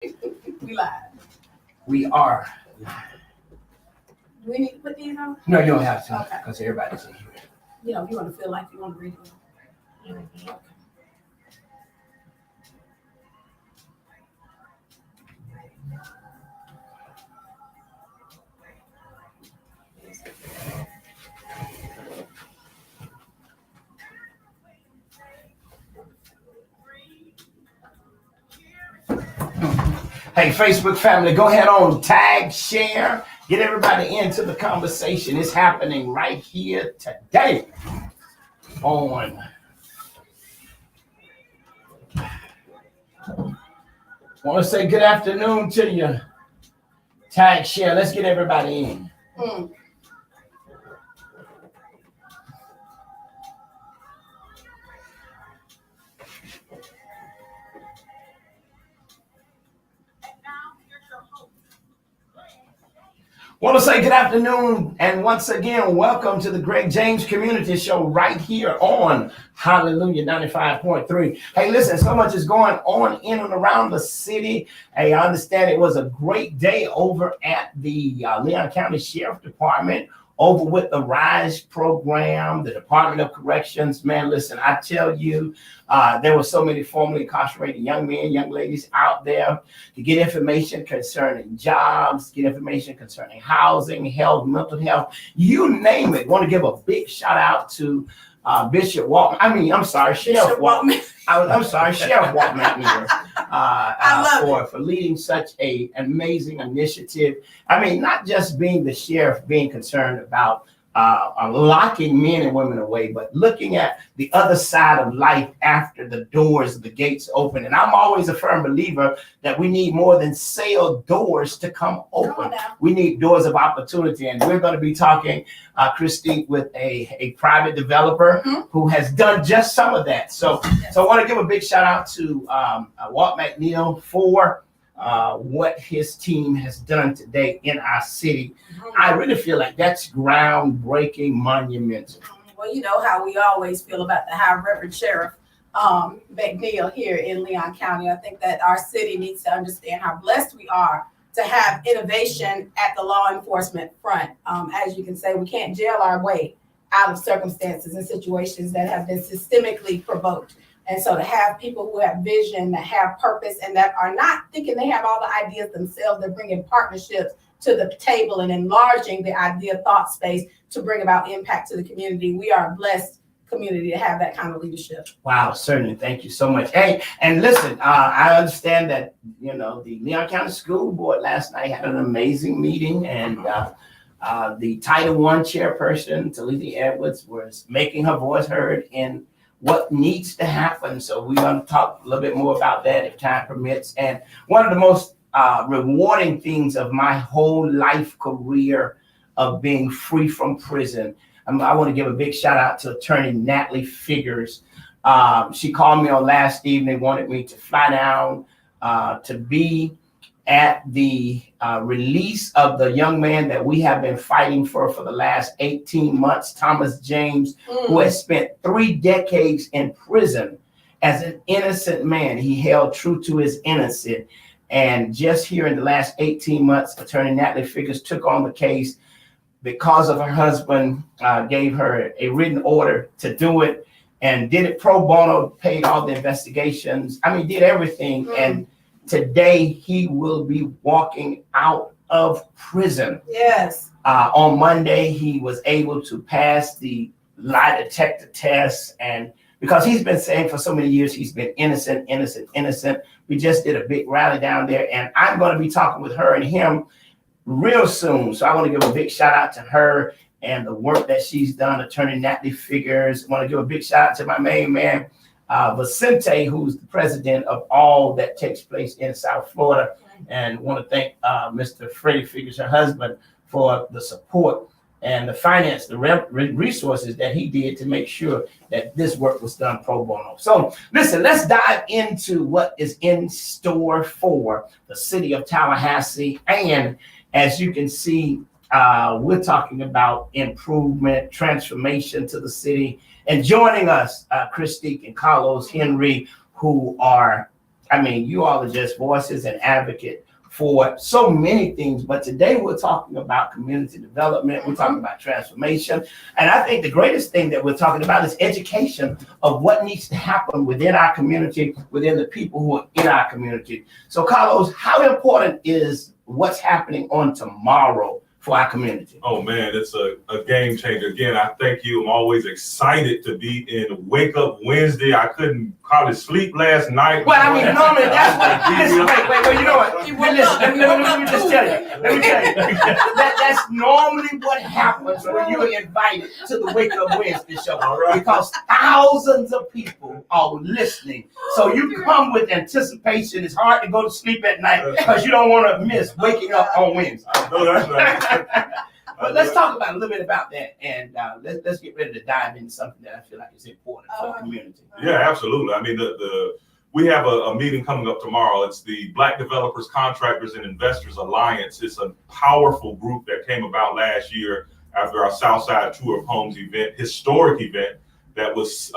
We live. We are live. Do we need to put these on? No, you don't have to, Okay. because everybody's in here. You know, if you want to feel like you want to read them. Okay. Hey, Facebook family, go ahead on, tag, share, get everybody into the conversation. It's happening right here today on want to say good afternoon to you. Tag, share, let's get everybody in. Want to say good afternoon, and once again, welcome to the GregJames Community Show right here on Hallelujah 95.3. Hey, listen, so much is going on in and around the city. Hey, I understand it was a great day over at the Leon County Sheriff Department, over with the RISE program, the Department of Corrections. Man, listen, I tell you, there were so many formerly incarcerated young men, young ladies out there to get information concerning jobs, get information concerning housing, health, mental health, you name it. Want to give a big shout out to Bishop Waltman. Sheriff Waltman. Sheriff Waltman for leading such an amazing initiative. I mean, not just being the sheriff, being concerned about locking men and women away, but looking at the other side of life after the doors, the gates open. And I'm always a firm believer that we need more than cell doors to come open. We need doors of opportunity. And we're going to be talking, Christy, with a private developer who has done just some of that. So I want to give a big shout out to Walt McNeil for what his team has done today in our city. I really feel like that's groundbreaking, monumental. Well, you know how we always feel about the High Reverend Sheriff McNeil here in Leon County. I think that our city needs to understand how blessed we are to have innovation at the law enforcement front. As you can say, we can't jail our way out of circumstances and situations that have been systemically provoked. And so to have people who have vision, that have purpose, and that are not thinking they have all the ideas themselves, they're bringing partnerships to the table and enlarging the idea thought space to bring about impact to the community. We are a blessed community to have that kind of leadership. Wow, certainly. Thank you so much. Hey, and listen, I understand that, you know, the Leon County School Board last night had an amazing meeting, and the Title I chairperson, Talithia Edwards, was making her voice heard in what needs to happen. So we're going to talk a little bit more about that if time permits. And one of the most rewarding things of my whole life career of being free from prison, I want to give a big shout out to Attorney Natalie Figures. She called me on last evening, wanted me to fly down to be at the release of the young man that we have been fighting for the last 18 months, Thomas James, who has spent 3 decades in prison as an innocent man. He held true to his innocence. And just here in the last 18 months, Attorney Natalie Figures took on the case because of her husband gave her a written order to do it, and did it pro bono, paid all the investigations. I mean, did everything. And today he will be walking out of prison. Yes. On Monday, he was able to pass the lie detector test, and because he's been saying for so many years he's been innocent. We just did a big rally down there, and I'm going to be talking with her and him real soon. So I want to give a big shout out to her and the work that she's done, Attorney Natalie Figures. I want to give a big shout out to my main man, Vicente, who's the president of all that takes place in South Florida, and want to thank Mr. Freddie Figures, her husband, for the support and the finance, the resources that he did to make sure that this work was done pro bono. So listen, let's dive into what is in store for the city of Tallahassee. And as you can see, we're talking about improvement, transformation to the city. And joining us, Christique and Carlos Henry, who are I mean, you all are just voices and advocate for so many things, but today we're talking about community development. We're talking about transformation. And I think the greatest thing that we're talking about is education of what needs to happen within our community, within the people who are in our community. So Carlos, how important is what's happening on tomorrow for our community? Oh man, it's a game changer. Again, I thank you. I'm always excited to be in Wake Up Wednesday. I couldn't hardly sleep last night. Well, I mean, normally that's what. Listen, wait. You know what? Let me just tell you. That's normally what happens when you're invited to the Wake Up Wednesday show, because thousands of people are listening. So you come with anticipation. It's hard to go to sleep at night because you don't want to miss waking up on Wednesday. No, that's right. But let's talk about a little bit about that, and let's get ready to dive into something that I feel like is important for the community. Yeah, absolutely. I mean, we have a meeting coming up tomorrow. It's the Black Developers, Contractors, and Investors Alliance. It's a powerful group that came about last year after our Southside Tour of Homes event, historic event that was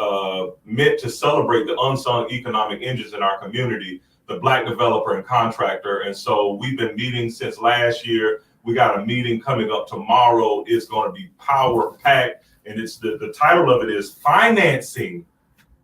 meant to celebrate the unsung economic engines in our community, the Black developer and contractor. And so we've been meeting since last year. We got a meeting coming up tomorrow. It's going to be power packed, and it's the title of it is Financing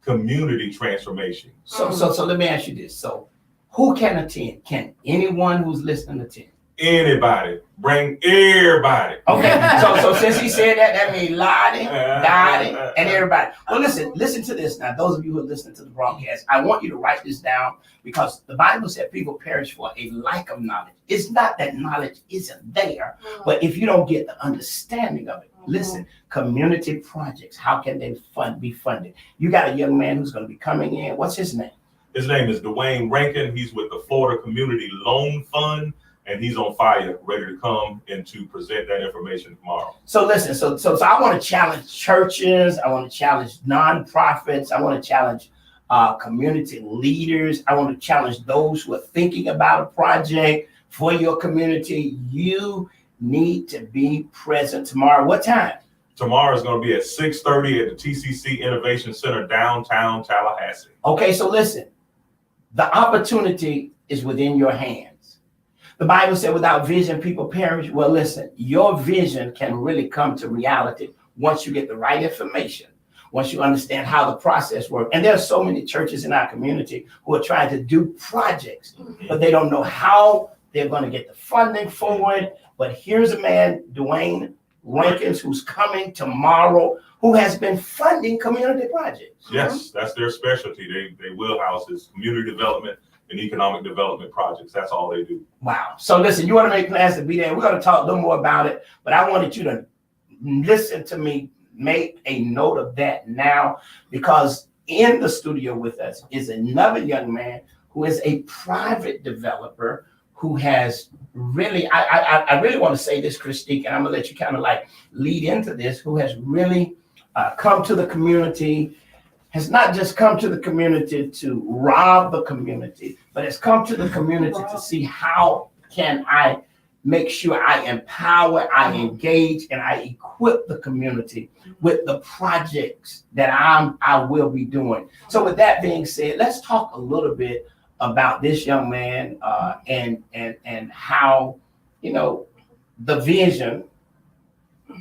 Community Transformation. So let me ask you this. So who can attend? Can anyone who's listening attend? Anybody, bring everybody. Okay, so since he said that, that means Lottie, Dottie, and everybody. Well, listen to this now. Those of you who are listening to the broadcast, I want you to write this down, because the Bible said people perish for a lack of knowledge. It's not that knowledge isn't there, but if you don't get the understanding of it, listen, community projects, how can they be funded? You got a young man who's going to be coming in. What's his name? His name is Dwayne Rankin. He's with the Florida Community Loan Fund, and he's on fire, ready to come and to present that information tomorrow. So listen, so I want to challenge churches. I want to challenge nonprofits. I want to challenge community leaders. I want to challenge those who are thinking about a project for your community. You need to be present tomorrow. What time? Tomorrow is going to be at 6:30 at the TCC Innovation Center, downtown Tallahassee. Okay, so listen, the opportunity is within your hands. The Bible said without vision, people perish. Well, listen, your vision can really come to reality once you get the right information, once you understand how the process works. And there are so many churches in our community who are trying to do projects, but they don't know how they're going to get the funding for it. But here's a man, Dwayne Rankins, who's coming tomorrow, who has been funding community projects. Yes, that's their specialty. They wheelhouse is community development and economic development projects. That's all they do. Wow. So listen, you want to make plans to be there. We're going to talk a little more about it, but I wanted you to listen to me, make a note of that now, because in the studio with us is another young man who is a private developer who has really, I really want to say this, Christique, and I'm gonna let you kind of like lead into this, who has really come to the community, has not just come to the community to rob the community, but has come to the community to see how can I make sure I empower, I engage, and I equip the community with the projects that I will be doing. So with that being said, let's talk a little bit about this young man and how, you know, the vision,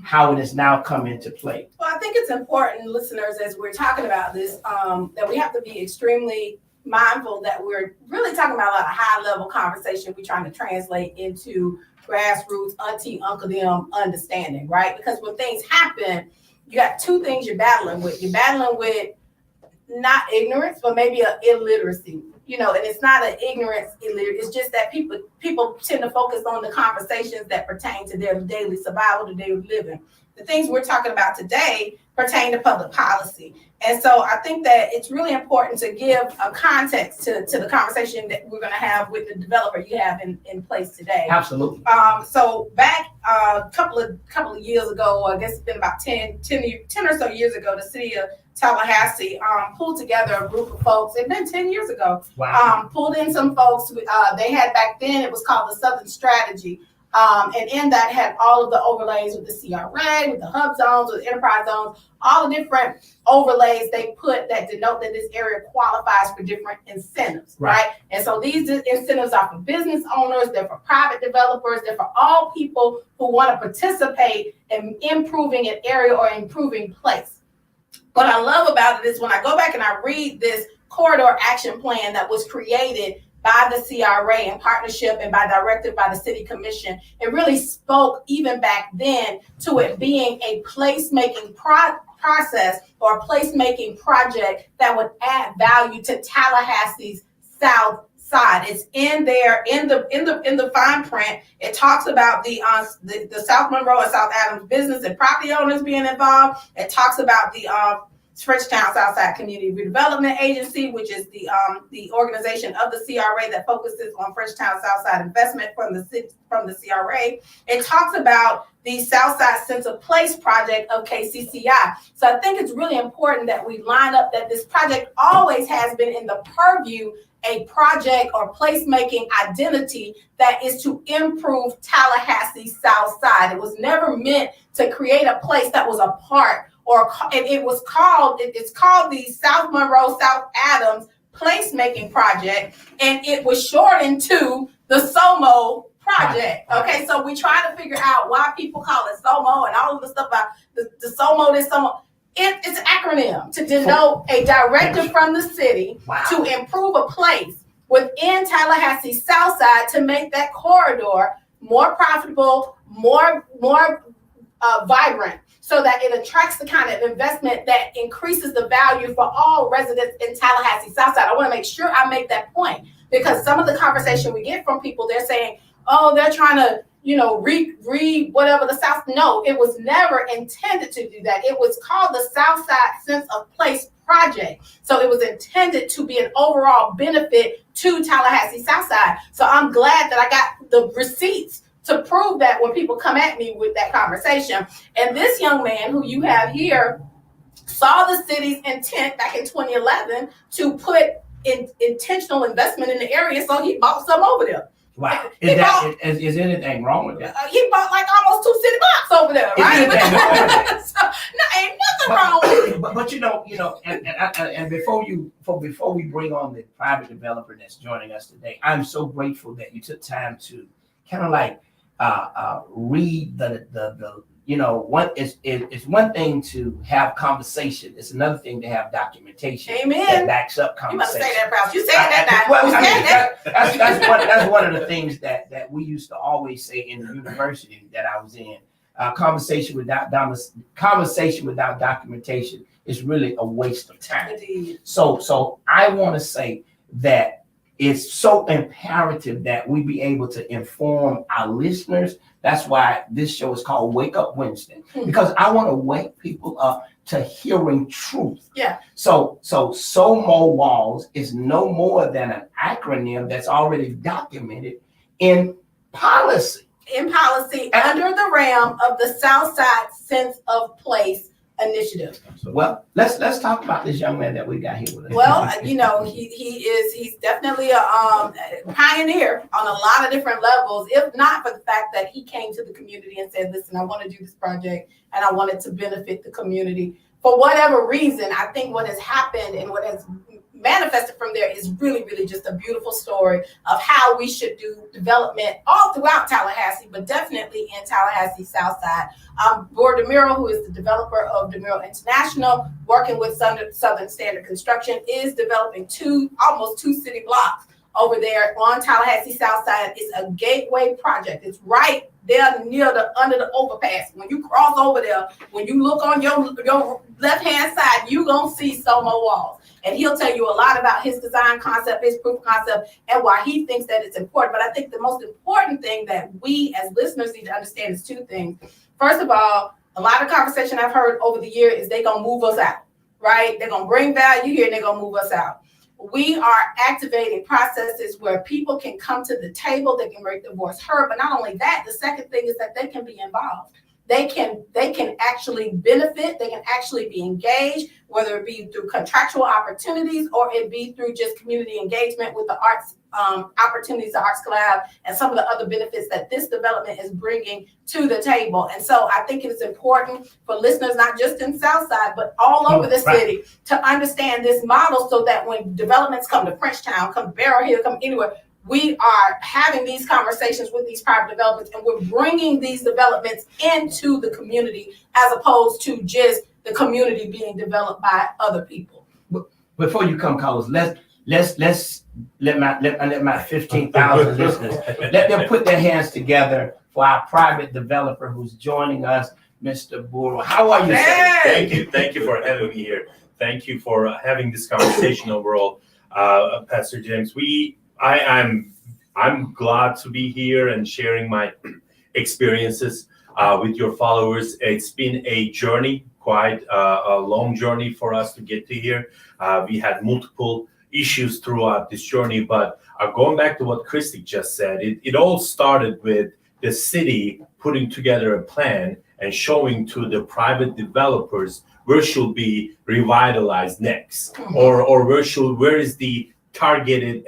how it has now come into play. Well, I think it's important, listeners, as we're talking about this, that we have to be extremely mindful that we're really talking about a lot of high-level conversation we're trying to translate into grassroots, auntie, uncle them understanding, right? Because when things happen, you got two things you're battling with. You're battling with not ignorance, but maybe an illiteracy. You know, and it's not an ignorance, it's just that people tend to focus on the conversations that pertain to their daily survival, to daily living. The things we're talking about today pertain to public policy. And so I think that it's really important to give a context to the conversation that we're going to have with the developer you have in place today. Absolutely. So back a couple of years ago, I guess it's been about 10 or so years ago, the city of Tallahassee pulled together a group of folks. It's been 10 years ago. Wow. Pulled in some folks. They had back then, it was called the Southern Strategy. And in that had all of the overlays with the CRA, with the hub zones, with the enterprise zones, all the different overlays they put that denote that this area qualifies for different incentives, right? And so these incentives are for business owners, they're for private developers, they're for all people who want to participate in improving an area or improving place. What I love about it is when I go back and I read this corridor action plan that was created by the CRA in partnership and directed by the city commission, it really spoke even back then to it being a placemaking process or a placemaking project that would add value to Tallahassee's south side. It's in there in the fine print. It talks about the South Monroe and South Adams business and property owners being involved. It talks about the Frenchtown Southside Community Redevelopment Agency, which is the organization of the CRA that focuses on Frenchtown Southside investment from the CRA. It talks about the Southside Sense of Place project of KCCI. So I think it's really important that we line up that this project always has been in the purview a project or placemaking identity that is to improve Tallahassee's South Side. It was never meant to create a place that was a part it's called the South Monroe, South Adams placemaking project, and it was shortened to the SOMO project. Okay, so we try to figure out why people call it SOMO and all of the stuff about the SOMO, this SOMO. It's an acronym to denote a directive from the city to improve a place within Tallahassee's South Side to make that corridor more profitable, more vibrant, so that it attracts the kind of investment that increases the value for all residents in Tallahassee Southside. I want to make sure I make that point, because some of the conversation we get from people, they're saying, oh, they're trying to, read whatever the South. No, it was never intended to do that. It was called the Southside Sense of Place project. So it was intended to be an overall benefit to Tallahassee Southside. So I'm glad that I got the receipts to prove that when people come at me with that conversation. And this young man who you have here saw the city's intent back in 2011 to put in intentional investment in the area, so he bought some over there. Wow. Is anything wrong with that? He bought like almost 2 city blocks over there, right? Is anything wrong with that? So, no, ain't nothing wrong with it. But and before we bring on the private developer that's joining us today, I'm so grateful that you took time to kind of like read it's one thing to have conversation. It's another thing to have documentation. Amen. That backs up conversation. You must say that, Ralph. You said that now. That's one of the things that we used to always say in the university that I was in. Conversation without documentation is really a waste of time. Indeed. So I want to say that it's so imperative that we be able to inform our listeners. That's why this show is called Wake Up Wednesday, because I want to wake people up to hearing truth. Yeah. So SOMO walls is no more than an acronym that's already documented in policy. Under the realm of the Southside Sense of Place initiative. Well, let's talk about this young man that we got here with us. Well, he's definitely a pioneer on a lot of different levels, if not for the fact that he came to the community and said, listen, I want to do this project and I want it to benefit the community. For whatever reason, I think what has happened and what has manifested from there is really, really just a beautiful story of how we should do development all throughout Tallahassee, but definitely in Tallahassee Southside. Board DeMuro, who is the developer of DeMuro International, working with Southern Standard Construction, is developing almost two city blocks over there on Tallahassee Southside. It's a gateway project. It's right there under the overpass. When you cross over there, when you look on your left-hand side, you're going to see SOMO walls. And he'll tell you a lot about his design concept, his proof of concept, and why he thinks that it's important. But I think the most important thing that we as listeners need to understand is two things. First of all, a lot of conversation I've heard over the year is they're going to move us out, right? They're going to bring value here and they're going to move us out. We are activating processes where people can come to the table, they can make their voice heard. But not only that, the second thing is that they can be involved. they can actually benefit, they can actually be engaged, whether it be through contractual opportunities or it be through just community engagement with the arts opportunities, the Arts Collab, and some of the other benefits that this development is bringing to the table. And so I think it is important for listeners, not just in Southside, but all over the city, to understand this model so that when developments come to Frenchtown, come to Barrow Hill, come anywhere, we are having these conversations with these private developers, and we're bringing these developments into the community as opposed to just the community being developed by other people. Before you come, Carlos, let's let my 15,000 listeners, let them put their hands together for our private developer who's joining us, Mr. Burrow. How are you, sir? Thank you for having me here. Thank you for having this conversation overall, Pastor James. I'm glad to be here and sharing my experiences with your followers. It's been a journey, quite a long journey for us to get to here. We had multiple issues throughout this journey, but going back to what Christy just said, it all started with the city putting together a plan and showing to the private developers where should be revitalized next, or where is the targeted,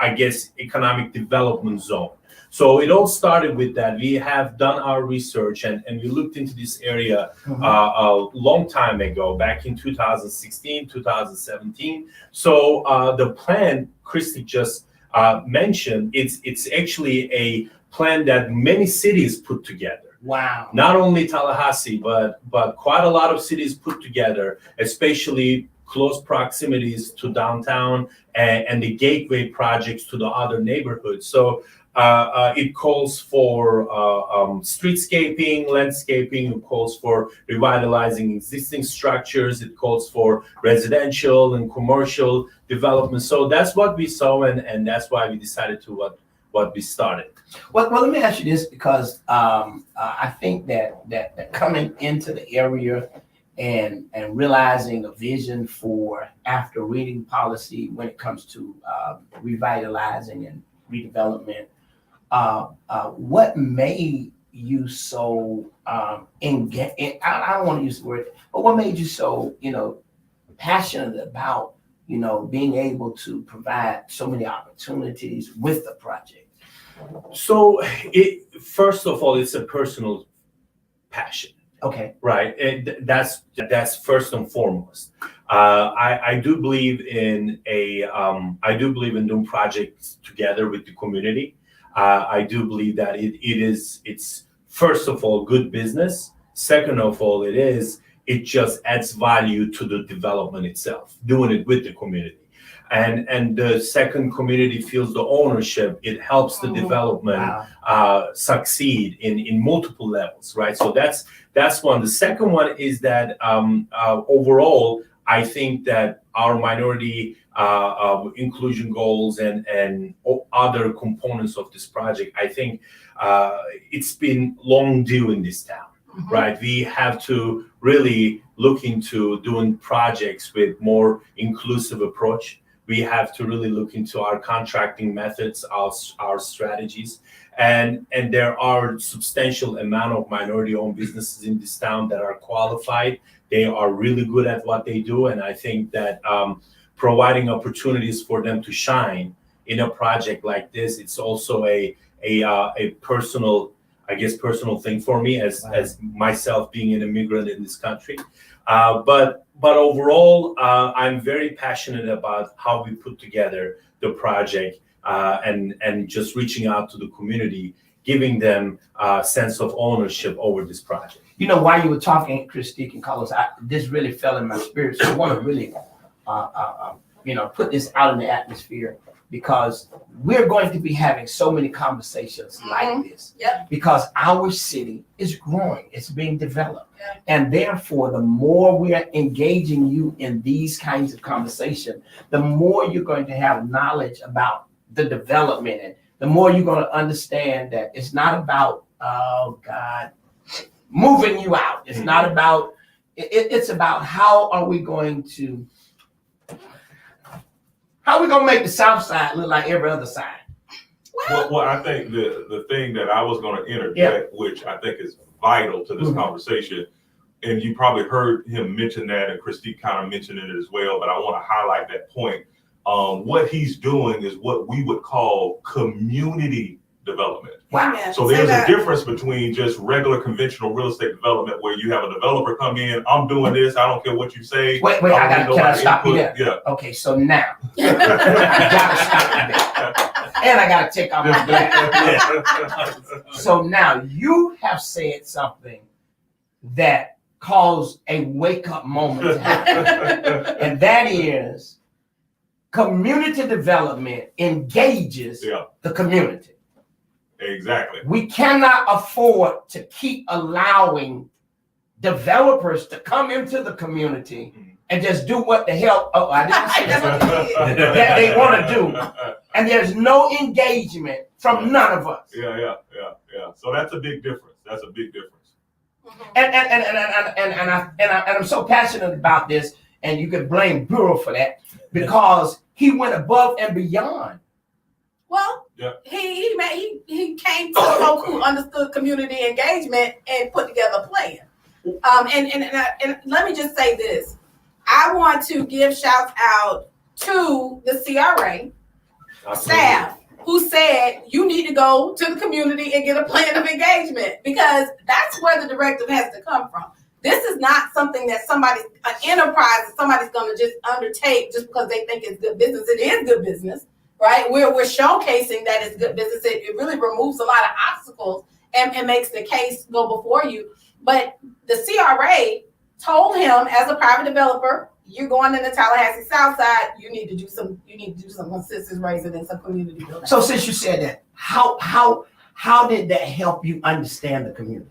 I guess, economic development zone. So it all started with that. We have done our research and we looked into this area a long time ago, back in 2016, 2017. So the plan Christy just mentioned, it's actually a plan that many cities put together. Wow. Not only Tallahassee, but quite a lot of cities put together, especially close proximities to downtown and the gateway projects to the other neighborhoods. So it calls for streetscaping, landscaping, it calls for revitalizing existing structures, it calls for residential and commercial development. So that's what we saw, and that's why we decided to what we started. Well, let me ask you this, because I think that coming into the area and realizing a vision for after reading policy when it comes to revitalizing and redevelopment, what made you so engaged? I don't want to use the word, but what made you so passionate about being able to provide so many opportunities with the project? So first of all, it's a personal passion. Okay. Right. And that's first and foremost. I do believe in doing projects together with the community. I do believe that it's first of all good business. Second of all, it just adds value to the development itself, doing it with the community. And the second, community feels the ownership. It helps the development succeed in multiple levels, right? So that's one. The second one is that overall, I think that our minority inclusion goals and other components of this project, I think it's been long due in this town, right? We have to really look into doing projects with more inclusive approach. We have to really look into our contracting methods, our strategies, and there are substantial amount of minority-owned businesses in this town that are qualified. They are really good at what they do, and I think that providing opportunities for them to shine in a project like this, it's also a personal thing for me as myself being an immigrant in this country. But overall, I'm very passionate about how we put together the project and just reaching out to the community, giving them a sense of ownership over this project. While you were talking, Christique and Carlos, this really fell in my spirit. So I want to really, put this out in the atmosphere, because we're going to be having so many conversations like this. Yep. Because our city is growing, it's being developed. Yep. And therefore, the more we are engaging you in these kinds of conversations, the more you're going to have knowledge about the development, and the more you're going to understand that it's not about, moving you out. It's not about, it's about how are we going to make the South Side look like every other side? Well, I think the thing that I was going to interject, which I think is vital to this conversation, and you probably heard him mention that, and Christine kind of mentioned it as well, but I want to highlight that point. What he's doing is what we would call community development. Wow. So there's a difference between just regular conventional real estate development where you have a developer come in, I'm doing this, I don't care what you say. Wait, can I stop you there? Yeah. Okay, so now, you gotta stop you there. And I gotta take off my glasses. So now you have said something that caused a wake-up moment to happen. And that is community development engages the community. Exactly. We cannot afford to keep allowing developers to come into the community and just do what the hell I didn't say that they want to do. And there's no engagement from none of us. Yeah. So that's a big difference. That's a big difference. And I'm so passionate about this, and you could blame Bureau for that, because he went above and beyond. Well, he came to folk who understood community engagement and put together a plan. And let me just say this. I want to give shouts out to the CRA staff who said you need to go to the community and get a plan of engagement, because that's where the directive has to come from. This is not something that an enterprise that somebody's going to just undertake just because they think it's good business. It is good business, right? We're showcasing that it's good business. It really removes a lot of obstacles and makes the case go before you. But the CRA told him, as a private developer, you're going in the Tallahassee South Side, you need to do some consensus raising and some community building. So since you said that, how did that help you understand the community?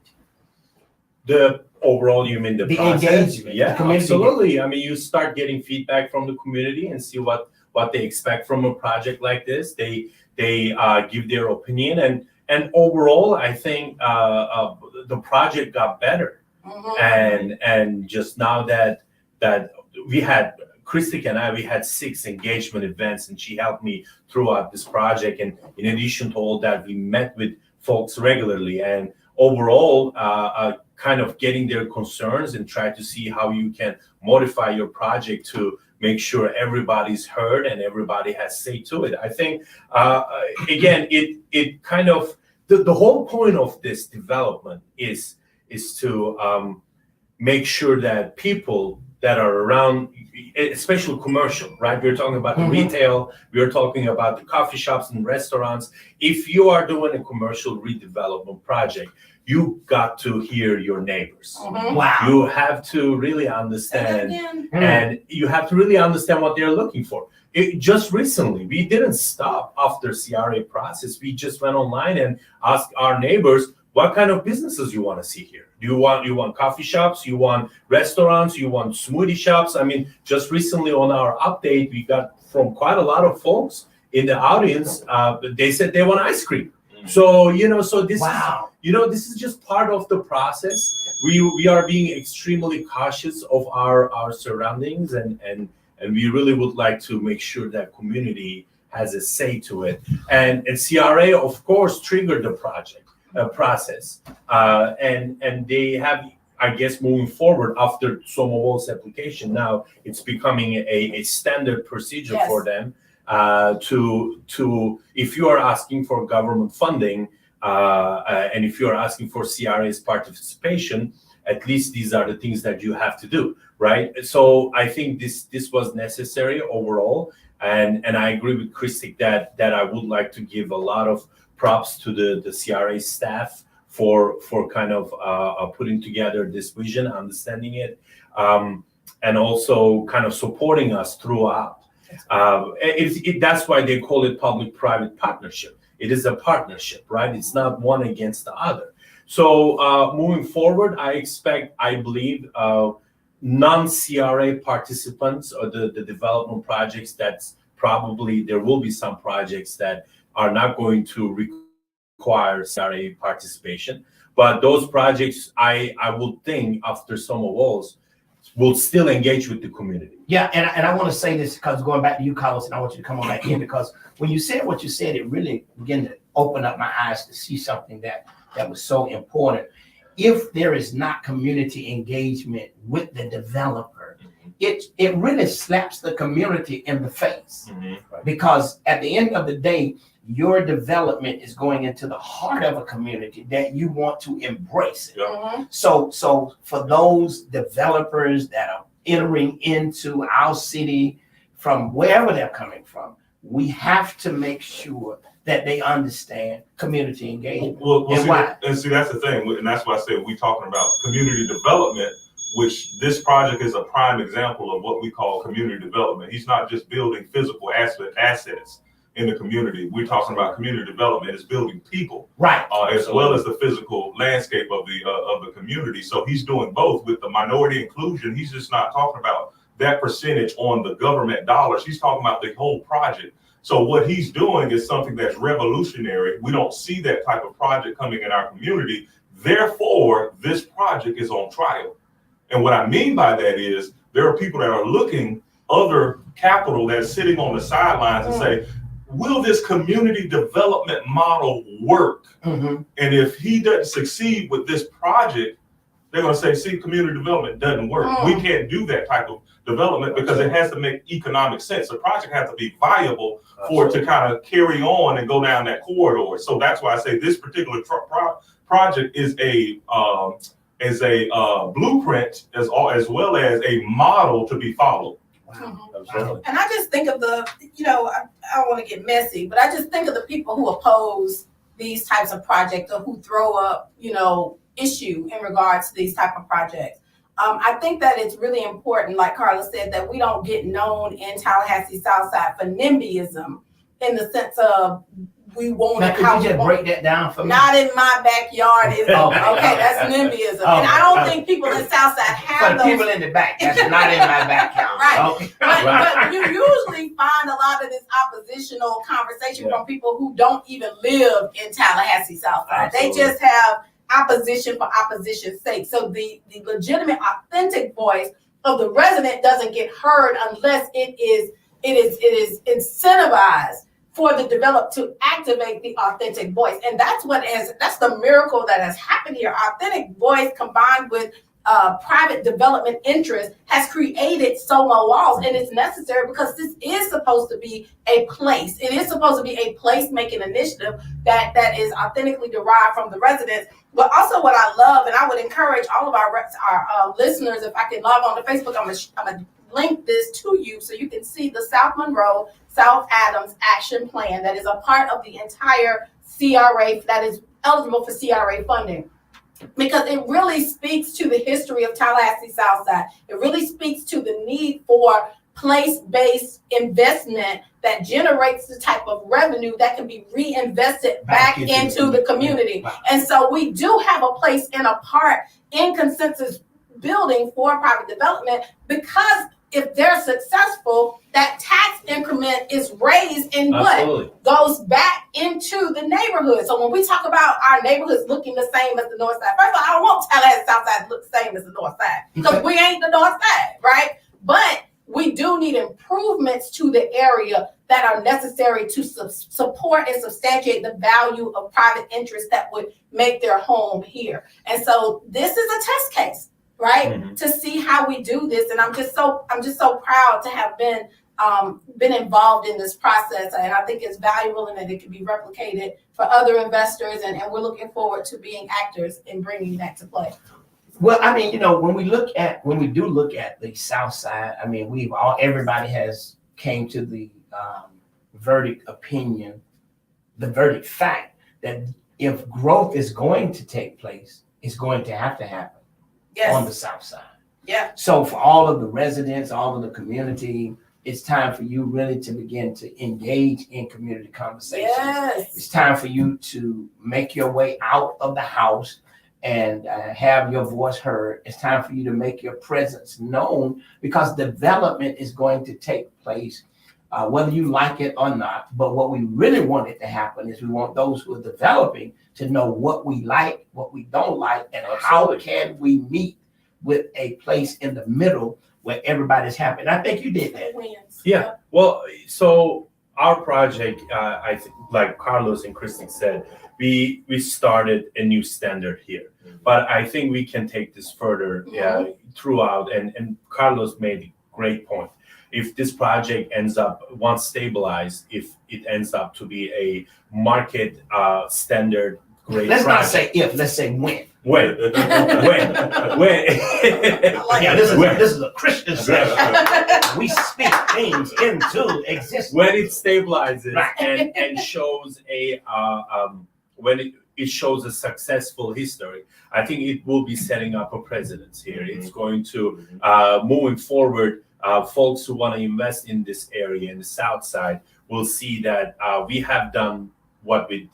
The overall, you mean the process? Engagement? Yeah, the absolutely. I mean, you start getting feedback from the community and see what they expect from a project like this. They give their opinion, and overall, I think the project got better. And just now that we had Christik and we had 6 engagement events, and she helped me throughout this project. And in addition to all that, we met with folks regularly, and overall, kind of getting their concerns and try to see how you can modify your project to make sure everybody's heard and everybody has say to it. I think, again, it kind of, the whole point of this development is to make sure that people that are around, especially commercial, right? We're talking about the retail, we're talking about the coffee shops and restaurants. If you are doing a commercial redevelopment project, you got to hear your neighbors. Wow. You have to really understand, and you have to really understand what they're looking for. Just recently, we didn't stop after CRA process. We just went online and asked our neighbors, what kind of businesses you want to see here? You want coffee shops? You want restaurants? You want smoothie shops? I mean, just recently on our update, we got from quite a lot of folks in the audience. They said they want ice cream. So this is, this is just part of the process. We are being extremely cautious of our surroundings, and we really would like to make sure that community has a say to it. And CRA, of course, triggered the process, and they have, I guess, moving forward after Somawol's application. Now it's becoming a standard procedure for them to if you are asking for government funding and if you are asking for CRA's participation, at least these are the things that you have to do, right? So I think this was necessary overall, and I agree with Christik that I would like to give a lot of props to the CRA staff for kind of putting together this vision, understanding it, and also kind of supporting us throughout. That's why they call it public-private partnership. It is a partnership, right? It's not one against the other. So moving forward, I believe non-CRA participants or the development projects, that's probably, there will be some projects that are not going to require CRA participation. But those projects, I would think after Somawol's, will still engage with the community. Yeah, and I want to say this because going back to you, Carlos, and I want you to come on back in because when you said what you said, it really began to open up my eyes to see something that was so important. If there is not community engagement with the developer, it really slaps the community in the face. Because at the end of the day, your development is going into the heart of a community that you want to embrace it. So for those developers that are entering into our city from wherever they're coming from, we have to make sure that they understand community engagement. See, that's the thing, and that's why I said we're talking about community development, which this project is a prime example of what we call community development. He's not just building physical assets in the community. We're talking about community development. It's building people, right, as well as the physical landscape of the community. So he's doing both with the minority inclusion. He's just not talking about that percentage on the government dollars. He's talking about the whole project. So what he's doing is something that's revolutionary. We don't see that type of project coming in our community. Therefore, this project is on trial. And what I mean by that is there are people that are looking other capital that's sitting on the sidelines and say, will this community development model work? And if he doesn't succeed with this project, they're going to say, see, community development doesn't work. We can't do that type of development because it has to make economic sense. The project has to be viable for it to kind of carry on and go down that corridor. So that's why I say this particular project is a blueprint as well as a model to be followed. And I just think of I don't want to get messy, but I just think of the people who oppose these types of projects or who throw up, issue in regards to these type of projects. I think that it's really important, like Carla said, that we don't get known in Tallahassee Southside for NIMBYism in the sense of we want now, could you just break that down for me? Not in my backyard is okay. That's NIMBYism, and I don't think people in Southside have those. People in the back. That's not in my backyard. Right. But you usually find a lot of this oppositional conversation from people who don't even live in Tallahassee Southside. They just have opposition for opposition's sake. So the legitimate, authentic voice of the resident doesn't get heard unless it is incentivized for the developer to activate the authentic voice. And that's the miracle that has happened here. Authentic voice combined with private development interest has created SOMO walls, and it's necessary because this is supposed to be a place. It is supposed to be a place-making initiative that is authentically derived from the residents. But also what I love, and I would encourage all of our listeners, if I can log on to Facebook, I'm gonna link this to you so you can see the South Monroe, South Adams action plan that is a part of the entire CRA that is eligible for CRA funding. Because it really speaks to the history of Tallahassee Southside. It really speaks to the need for place-based investment that generates the type of revenue that can be reinvested back into the community. Wow. And so we do have a place and a part in consensus building for private development, because if they're successful, that tax increment is raised and what goes back into the neighborhood. So when we talk about our neighborhoods looking the same as the North Side, first of all, I don't want Tallahassee Southside to look the same as the North Side because we ain't the North Side, right? But we do need improvements to the area that are necessary to support and substantiate the value of private interests that would make their home here. And so this is a test case, right? To see how we do this. And I'm just so proud to have been involved in this process. And I think it's valuable and that it can be replicated for other investors. And we're looking forward to being actors in bringing that to play. Well, I mean, when we do look at the South Side, I mean, everybody has came to the verdict fact that if growth is going to take place, it's going to happen on the South Side. Yeah. So for all of the residents, all of the community, it's time for you really to begin to engage in community conversations. Yes. It's time for you to make your way out of the house and have your voice heard. It's time for you to make your presence known, because development is going to take place, whether you like it or not. But what we really want it to happen is we want those who are developing to know what we like, what we don't like, and how can we meet with a place in the middle where everybody's happy. And I think you did that. Wins. Yeah, well, so our project, I think, like Carlos and Christy said, we started a new standard here, but I think we can take this further throughout. And Carlos made a great point. If this project ends up, once stabilized, if it ends up to be a market standard great Let's project. not say if, let's say when. When? Yeah, this is a Christian session. We speak things into existence. When it stabilizes Right. and shows it shows a successful history, I think it will be setting up a precedence here. It's going to moving forward. Folks who want to invest in this area in the South Side will see that we have done what we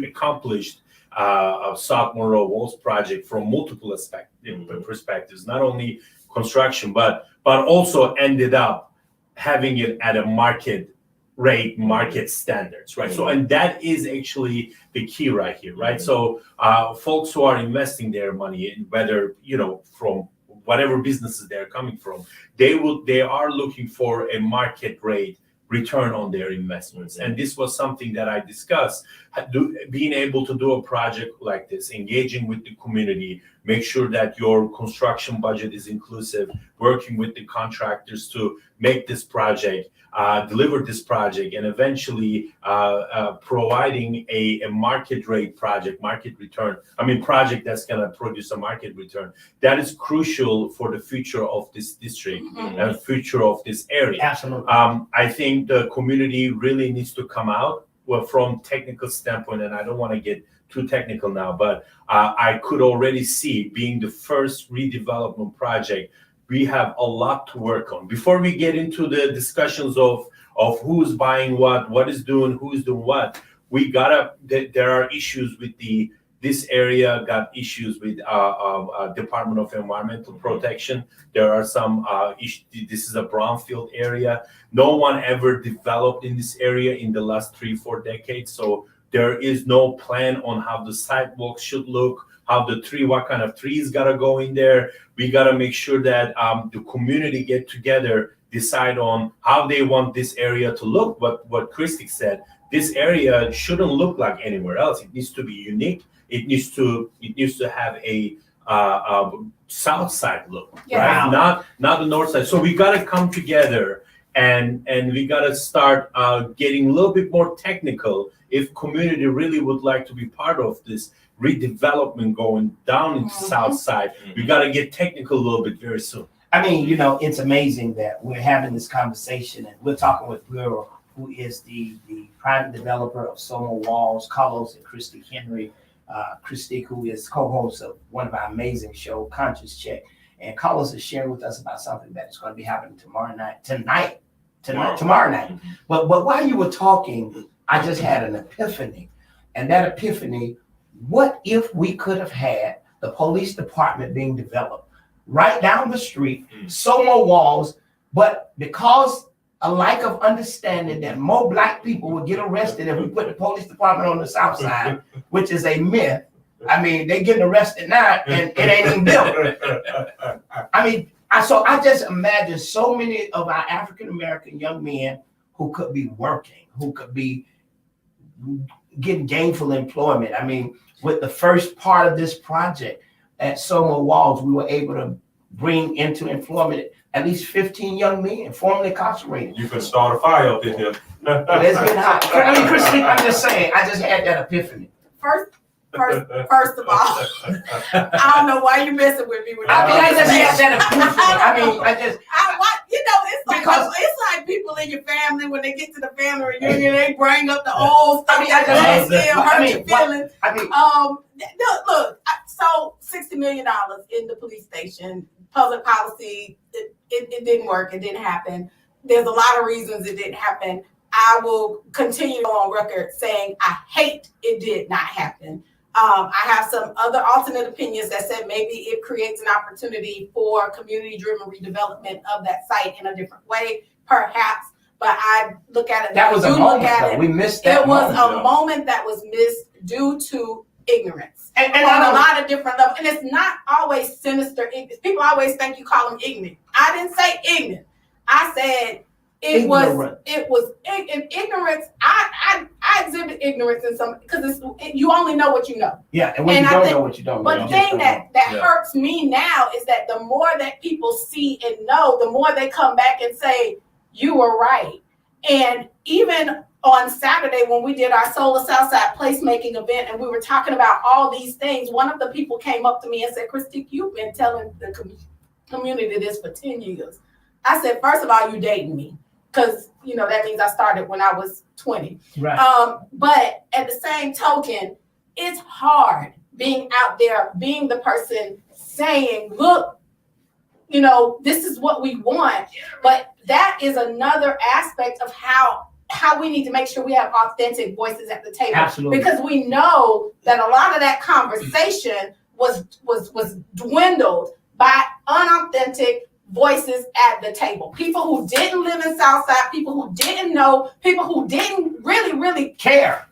accomplished South Monroe Walls project from multiple perspectives, not only construction, but also ended up having it at a market rate, market standards, right? So, and that is actually the key right here, right? So, folks who are investing their money in, whether, from whatever businesses they're coming from, they are looking for a market rate return on their investments. And this was something that I discussed, being able to do a project like this, engaging with the community, make sure that your construction budget is inclusive, working with the contractors to make this project, deliver this project, and eventually providing a market rate project, project that's going to produce a market return. That is crucial for the future of this district and future of this area. Absolutely. I think the community really needs to come out from technical standpoint, and I don't want to get too technical now, but I could already see, being the first redevelopment project, we have a lot to work on. Before we get into the discussions of who's buying what is doing, who's doing what, there are issues with this area got issues with Department of Environmental Protection. There are some issues. This is a brownfield area. No one ever developed in this area in the last 3-4 decades. So there is no plan on how the sidewalks should look, what kind of trees gotta go in there. We gotta make sure that the community get together, decide on how they want this area to look. What Christy said, this area shouldn't look like anywhere else. It needs to be unique. It needs to have a south side look, right? Not the north side. So we gotta come together and we gotta start getting a little bit more technical. If community really would like to be part of this redevelopment going down into south side, we got to get technical a little bit very soon. I mean, it's amazing that we're having this conversation, and we're talking with Bureau, who is the private developer of Soma Walls, Carlos and Christy Henry. Christy, who is co-host of one of our amazing show, Conscious Check. And Carlos is sharing with us about something that is going to be happening tomorrow night. But while you were talking, I just had an epiphany. And that epiphany, what if we could have had the police department being developed right down the street, Soma Walls, but because a lack of understanding that more black people would get arrested if we put the police department on the south side, which is a myth. I mean, they're getting arrested now and it ain't even built. I mean, I just imagine so many of our African-American young men who could be working, who could be getting gainful employment. I mean, with the first part of this project at Soma Walls, we were able to bring into employment at least 15 young men formerly incarcerated. You can start a fire up in here. It's getting hot. I mean, Christy, I'm just saying, I just had that epiphany. First of all, I don't know why you're messing with me. I just had that epiphany. It's like people in your family, when they get to the family reunion, they bring up the old stuff. Your feelings. Look, so $60 million in the police station, public policy, it didn't work. It didn't happen. There's a lot of reasons it didn't happen. I will continue on record saying I hate it did not happen. I have some other alternate opinions that said maybe it creates an opportunity for community-driven redevelopment of that site in a different way, perhaps. But I look at it. That was a moment, though. We missed that. It was a moment that was missed due to ignorance And on a lot of different levels. And it's not always sinister ignorance. People always think you call them ignorant. I didn't say ignorant. I said Ignorant. it was in ignorance. I exhibit ignorance in some, because you only know what you know. Yeah, and when And you I don't think- know what you don't know. But you the just thing don't know. that Yeah. hurts me now is that the more that people see and know, the more they come back and say, you were right. And even on Saturday, when we did our Solar Southside placemaking event and we were talking about all these things, one of the people came up to me and said, Christique, you've been telling the community this for 10 years. I said, first of all, you dating me. Because, that means I started when I was 20. Right. But at the same token, it's hard being out there, being the person saying, look, this is what we want. But that is another aspect of how we need to make sure we have authentic voices at the table. Absolutely. Because we know that a lot of that conversation was dwindled by unauthentic voices at the table. People who didn't live in Southside, people who didn't know, people who didn't really Care.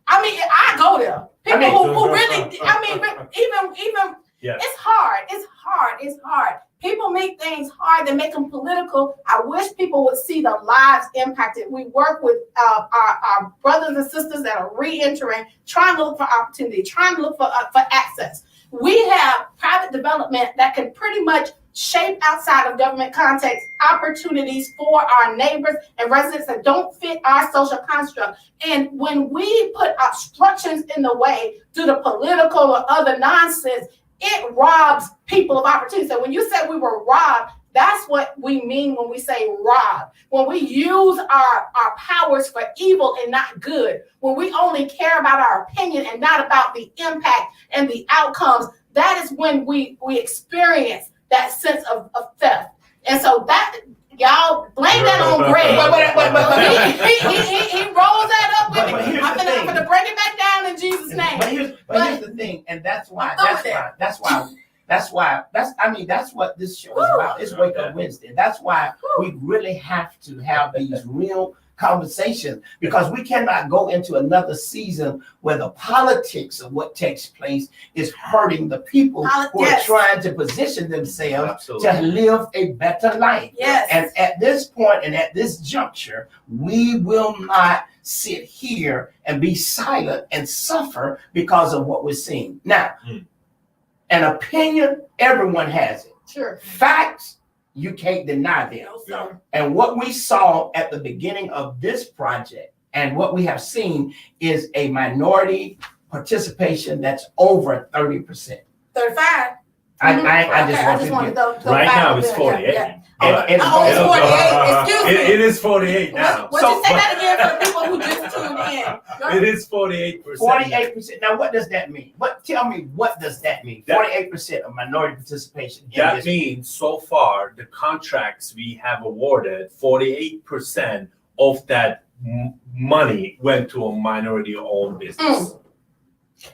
I mean, I go there. People who really, even Yeah. it's hard. It's hard. People make things hard. They make them political. I wish people would see the lives impacted. We work with our brothers and sisters that are re-entering, trying to look for opportunity, trying to look for access. We have private development that can pretty much shape outside of government context opportunities for our neighbors and residents that don't fit our social construct. And when we put obstructions in the way due to political or other nonsense, it robs people of opportunity. So when you say we were robbed, that's what we mean when we say rob. When we use our powers for evil and not good, when we only care about our opinion and not about the impact and the outcomes, that is when we experience that sense of theft. And so that, y'all blame that on Greg. He rolls that up with But me. here's I'm the thing. gonna break it back down in Jesus' name. But here's the thing, and that's what this show is about. It's Wake Up Wednesday. That's why we really have to have these real conversations, because we cannot go into another season where the politics of what takes place is hurting the people who are trying to position themselves Absolutely. to live a better life. Yes. And at this point and at this juncture, we will not sit here and be silent and suffer because of what we're seeing. Now, an opinion, everyone has it. Sure. Facts, you can't deny them. No, sir. And what we saw at the beginning of this project and what we have seen is a minority participation that's over 30%. 35. I just want to Right now it's 48. Yeah. And it's Oh, it's going- 48. Excuse me. It is 48 now. What you say that again for people who just tuned in? It is 48%. 48%. Now, what does that mean? Tell me, what does that mean? 48% of minority participation. That means so far the contracts we have awarded, 48% of that money went to a minority-owned business.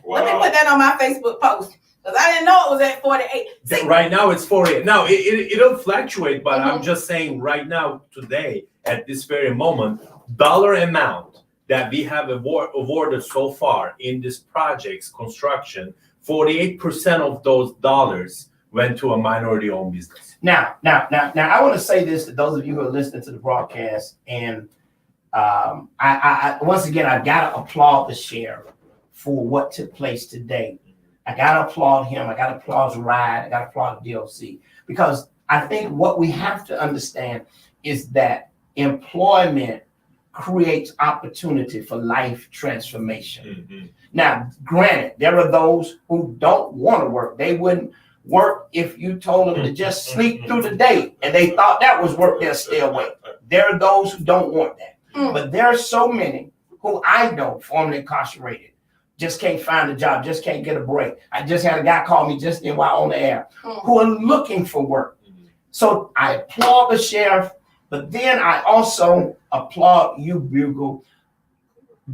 Let me put that on my Facebook post, because I didn't know it was at 48. See, Right now it's 48. Now it'll fluctuate, but I'm just saying right now, today, at this very moment, dollar amount that we have awarded so far in this project's construction, 48% of those dollars went to a minority-owned business. Now, I want to say this to those of you who are listening to the broadcast, and I once again, I gotta applaud the sheriff for what took place today. I gotta applaud him. I gotta applaud RIDE. I gotta applaud the DLC, because I think what we have to understand is that employment creates opportunity for life transformation. Now, granted, there are those who don't want to work. They wouldn't work if you told them to just sleep through the day and they thought that was work. They'll stay awake. There are those who don't want that. But there are so many who I know, formerly incarcerated, just can't find a job, just can't get a break. I just had a guy call me just then while on the air, who are looking for work. So I applaud the sheriff, but then I also applaud you,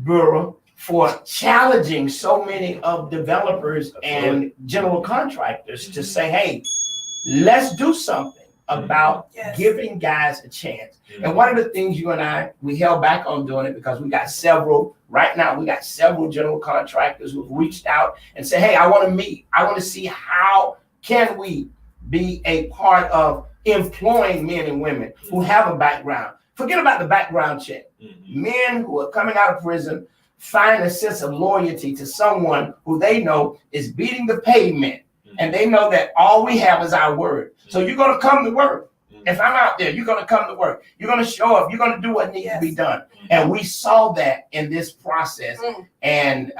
Bureau, for challenging so many of developers and general contractors to say, hey, let's do something. about Yes. giving guys a chance. And one of the things you and I, we held back on doing it because we got several general contractors who've reached out and said, hey, I want to meet. I want to see how can we be a part of employing men and women who have a background. Forget about the background check. Men who are coming out of prison find a sense of loyalty to someone who they know is beating the pavement. And they know that all we have is our word. So you're going to come to work. If I'm out there, you're going to come to work. You're going to show up. You're going to do what needs to be done. And we saw that in this process. And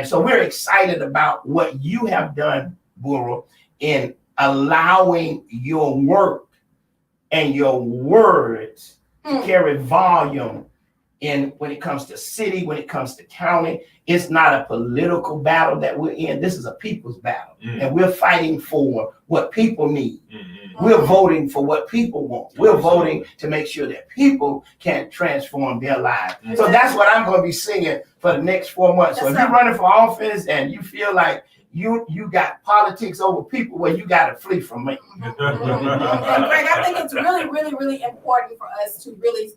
so we're excited about what you have done, Buru, in allowing your work and your words to carry volume in when it comes to city, when it comes to county. It's not a political battle that we're in. This is a people's battle. And we're fighting for what people need. We're voting for what people want. We're voting to make sure that people can transform their lives. So that's what I'm going to be singing for the next 4 months. So if you're running for office and you feel like you got politics over people, well, you got to flee from me. And Greg, I think it's really, really, really important for us to really,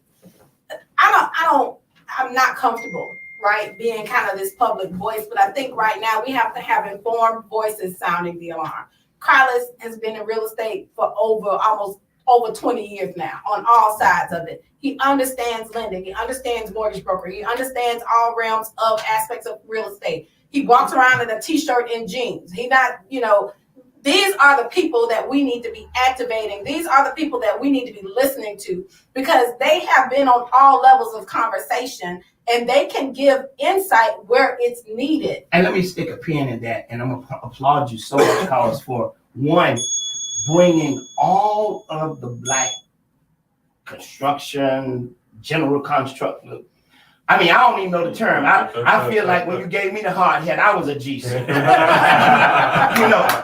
I'm not comfortable, right, being kind of this public voice, but I think right now we have to have informed voices sounding the alarm. Carlos has been in real estate for almost over 20 years now on all sides of it. He understands lending. He understands mortgage broker. He understands all realms of aspects of real estate. He walks around in a t-shirt and jeans. These are the people that we need to be activating. These are the people that we need to be listening to because they have been on all levels of conversation and they can give insight where it's needed. And let me stick a pin in that. And I'm going to applaud you so much, Carlos, for one, bringing all of the Black construction, general construction. I mean, I don't even know the term. I feel like when you gave me the hard hat, I was a GC.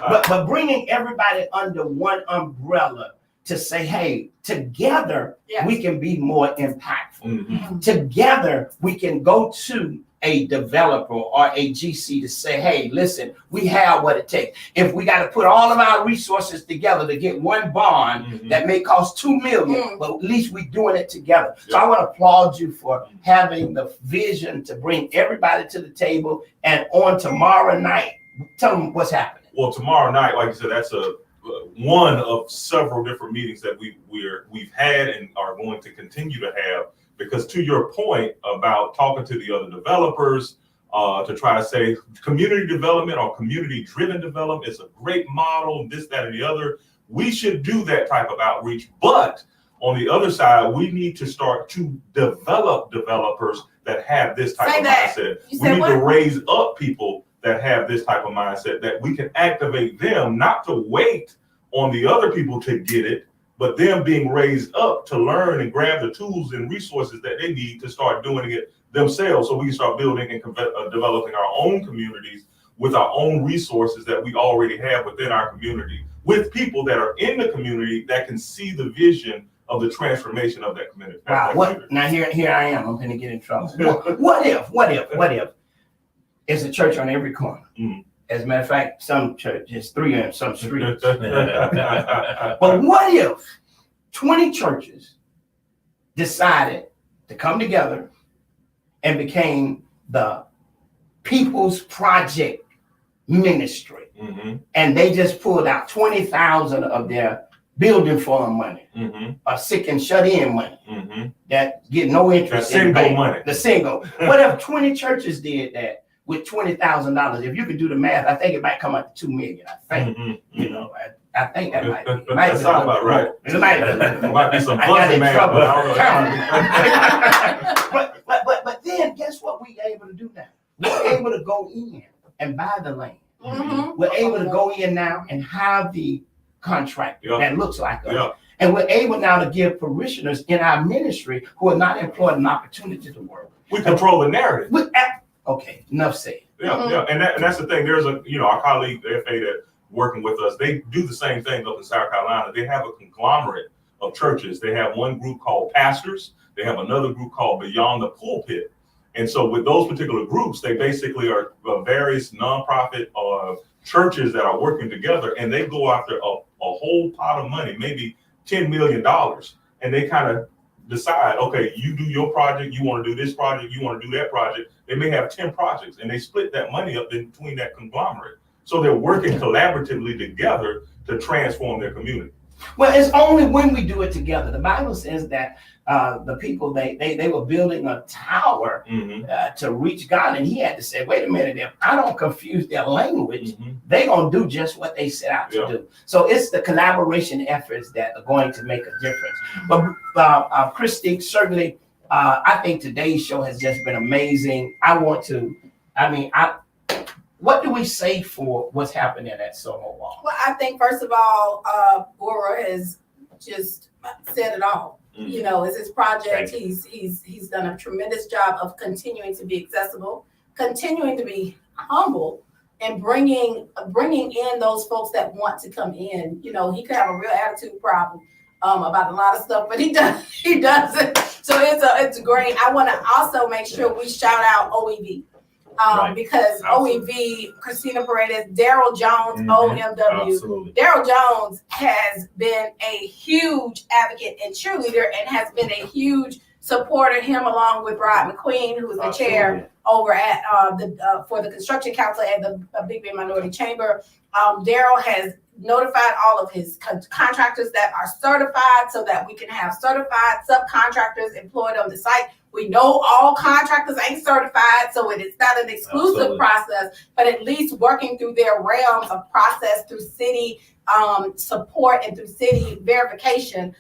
But bringing everybody under one umbrella to say, hey, together we can be more impactful. Together we can go to a developer or a GC to say, hey, listen, we have what it takes. If we got to put all of our resources together to get one bond that may cost $2 million, but at least we're doing it together. So I want to applaud you for having the vision to bring everybody to the table. And on tomorrow night, tell them what's happening. Well, tomorrow night, like you said, that's one of several different meetings that we've had and are going to continue to have. Because to your point about talking to the other developers, to try to say community development or community-driven development is a great model, this, that, and the other. We should do that type of outreach. But on the other side, we need to start to develop developers that have this type of mindset. We need to raise up people that have this type of mindset, that we can activate them, not to wait on the other people to get it, but them being raised up to learn and grab the tools and resources that they need to start doing it themselves, so we can start building and developing our own communities with our own resources that we already have within our community, with people that are in the community that can see the vision of the transformation of that community. Wow, now here I am. I'm going to get in trouble. What if it's a church on every corner? As a matter of fact, some churches, 3 on some streets. But what if 20 churches decided to come together and became the People's Project Ministry? And they just pulled out $20,000 of their building fund money, or sick and shut in money, that get no interest. The single money. The single. What if 20 churches did that? With $20,000, if you could do the math, I think it might come up to $2 million. I think, I think that might be. It might that sounds about right. It might be some fuzzy math, trouble. but But then guess what we're able to do now? We're able to go in and buy the land. We're able to go in now and have the contract that looks like us. And we're able now to give parishioners in our ministry who are not employed an opportunity to work. We control the narrative. Okay, enough said. And that's the thing. There's our colleague, the FA, that working with us, they do the same thing up in South Carolina. They have a conglomerate of churches. They have one group called Pastors. They have another group called Beyond the Pulpit. And so with those particular groups, they basically are various nonprofit churches that are working together, and they go after a whole pot of money, maybe $10 million, and they kind of decide, okay, you do your project, you want to do this project, you want to do that project. They may have 10 projects, and they split that money up in between that conglomerate. So they're working collaboratively together to transform their community. Well, it's only when we do it together. The Bible says that the people, they were building a tower to reach God. And he had to say, wait a minute, if I don't confuse their language, they're going to do just what they set out to do. So it's the collaboration efforts that are going to make a difference. But Christy, certainly, I think today's show has just been amazing. What do we say for what's happening at Soho Wall? Well, I think first of all, Bora has just said it all. You know, it's his project. He's done a tremendous job of continuing to be accessible, continuing to be humble, and bringing in those folks that want to come in. You know, he could have a real attitude problem about a lot of stuff, but he doesn't. So it's great. I want to also make sure we shout out OEV. Because OEV, Christina Paredes, Daryl Jones, OMW. Daryl Jones has been a huge advocate and cheerleader and has been a huge supporter, him along with Rod McQueen, who is the chair over at for the Construction Council at the Big Bend Minority Chamber. Daryl has notified all of his contractors that are certified so that we can have certified subcontractors employed on the site. We know all contractors ain't certified, so it is not an exclusive process, but at least working through their realms of process through city support and through city verification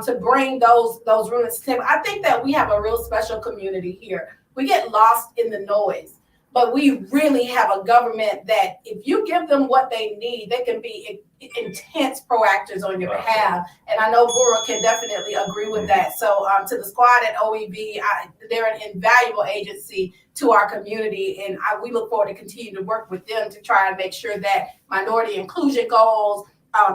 to bring those rulings to the table. I think that we have a real special community here. We get lost in the noise, but we really have a government that if you give them what they need, they can be intense proactors on your behalf. And I know Bora can definitely agree with that. So to the squad at OEV, they're an invaluable agency to our community. And we look forward to continue to work with them to try and make sure that minority inclusion goals,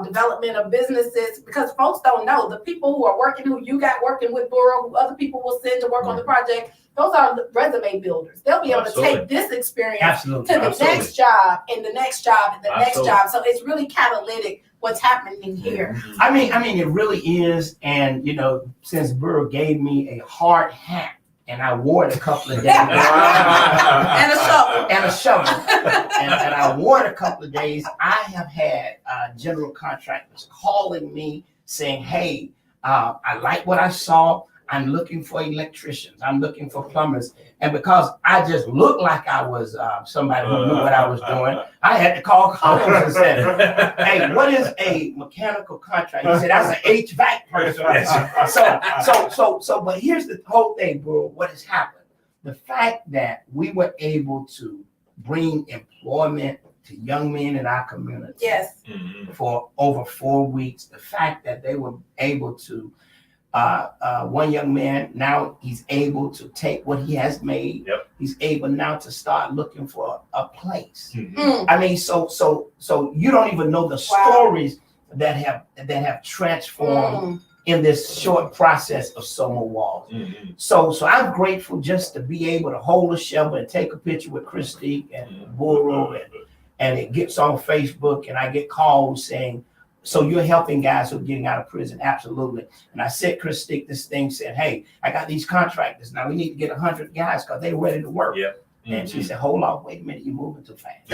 development of businesses, because folks don't know the people who are working, who you got working with Bora, who other people will send to work on the project. Those are resume builders. They'll be able to take this experience to the next job and the next job and the next job. So it's really catalytic what's happening here. I mean, it really is. And, you know, since Burr gave me a hard hat and I wore it a couple of days. And a shovel. And a shovel. and I wore it a couple of days. I have had general contractors calling me saying, hey, I like what I saw. I'm looking for electricians. I'm looking for plumbers. And because I just looked like I was somebody who knew what I was doing, I had to call Collins and say, hey, what is a mechanical contractor? He said, that's an HVAC person. So, but here's the whole thing, bro. What has happened? The fact that we were able to bring employment to young men in our community for over 4 weeks, the fact that they were able to one young man, now he's able to take what he has made. He's able now to start looking for a place. I mean, so you don't even know the stories that have transformed in this short process of Soho Walls. So I'm grateful just to be able to hold a shovel and take a picture with Christy and Boro, and it gets on Facebook, and I get calls saying, so you're helping guys who are getting out of prison? Absolutely. And I sent Christy this thing, said, hey, I got these contractors. Now we need to get 100 guys because they're ready to work. And she said, hold on, wait a minute, you're moving too fast.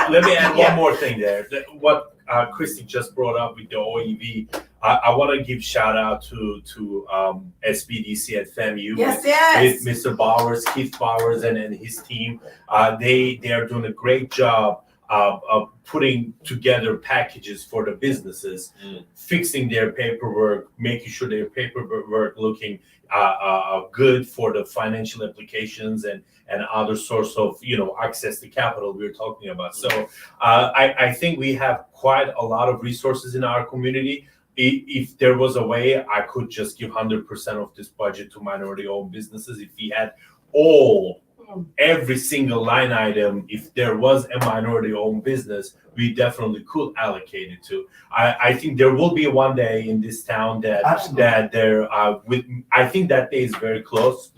Let me add one more thing there. What Christy just brought up with the OEV, I want to give shout out to SBDC at FAMU with Mr. Bowers, Keith Bowers, and his team. They are doing a great job of putting together packages for the businesses, fixing their paperwork, making sure their paperwork looking good for the financial applications and other source of access to capital we were talking about. So I think we have quite a lot of resources in our community. If there was a way I could just give 100% of this budget to minority-owned businesses, if we had every single line item, if there was a minority-owned business, we definitely could allocate it to. I think there will be one day in this town that there I think that day is very close.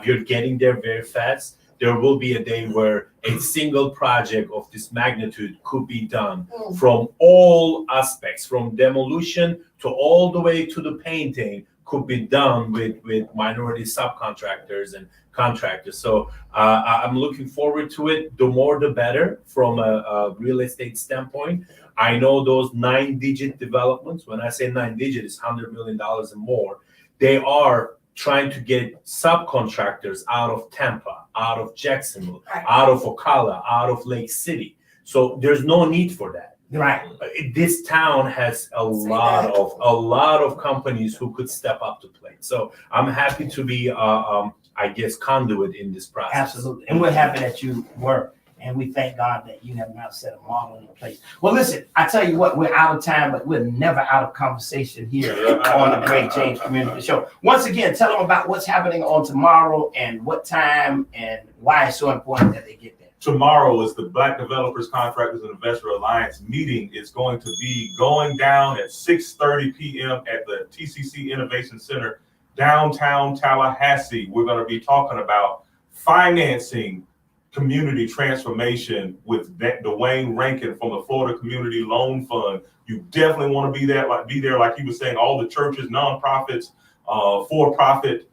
We're getting there very fast. there will be a day where a single project of this magnitude could be done from all aspects, from demolition to all the way to the painting, could be done with minority subcontractors and contractors. So I'm looking forward to it. The more the better from a real estate standpoint. I know those 9-digit developments, when I say 9-digit, it's $100 million and more. They are trying to get subcontractors out of Tampa, out of Jacksonville, out of Ocala, out of Lake City. So there's no need for that. Right. This town has a lot of companies who could step up to plate. So I'm happy to be, I guess, conduit in this process. Absolutely. And we're happy that you were. And we thank God that you have now set a model in place. Well, listen, I tell you what, we're out of time, but we're never out of conversation here on the GregJames Community Show. Once again, tell them about what's happening on tomorrow and what time and why it's so important that they get there. Tomorrow is the Black Developers, Contractors, and Investor Alliance meeting. It's going to be going down at 6:30 p.m. at the TCC Innovation Center, downtown Tallahassee. We're going to be talking about financing community transformation with Dwayne Rankin from the Florida Community Loan Fund. You definitely want to be there, like he was saying, all the churches, nonprofits, for-profit,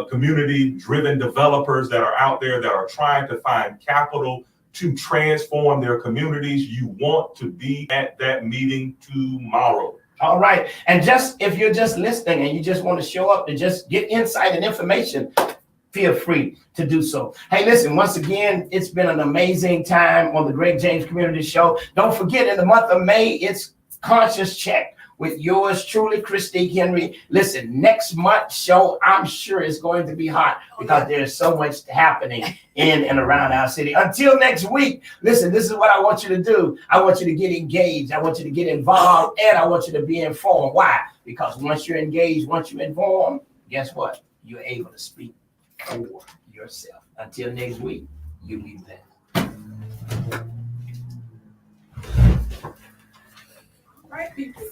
community-driven developers that are out there that are trying to find capital to transform their communities. You want to be at that meeting tomorrow. All right. And just if you're just listening and you just want to show up to just get insight and information, feel free to do so. Hey, listen, once again, it's been an amazing time on the GregJames Community Show. Don't forget, in the month of May, it's Conscious Check with yours truly, Christy Henry. Listen, next month's show, I'm sure is going to be hot because there's so much happening in and around our city. Until next week, listen, this is what I want you to do. I want you to get engaged. I want you to get involved, and I want you to be informed. Why? Because once you're engaged, once you're informed, guess what? You're able to speak for yourself. Until next week, you be blessed. Right, people.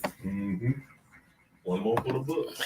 One more for the books.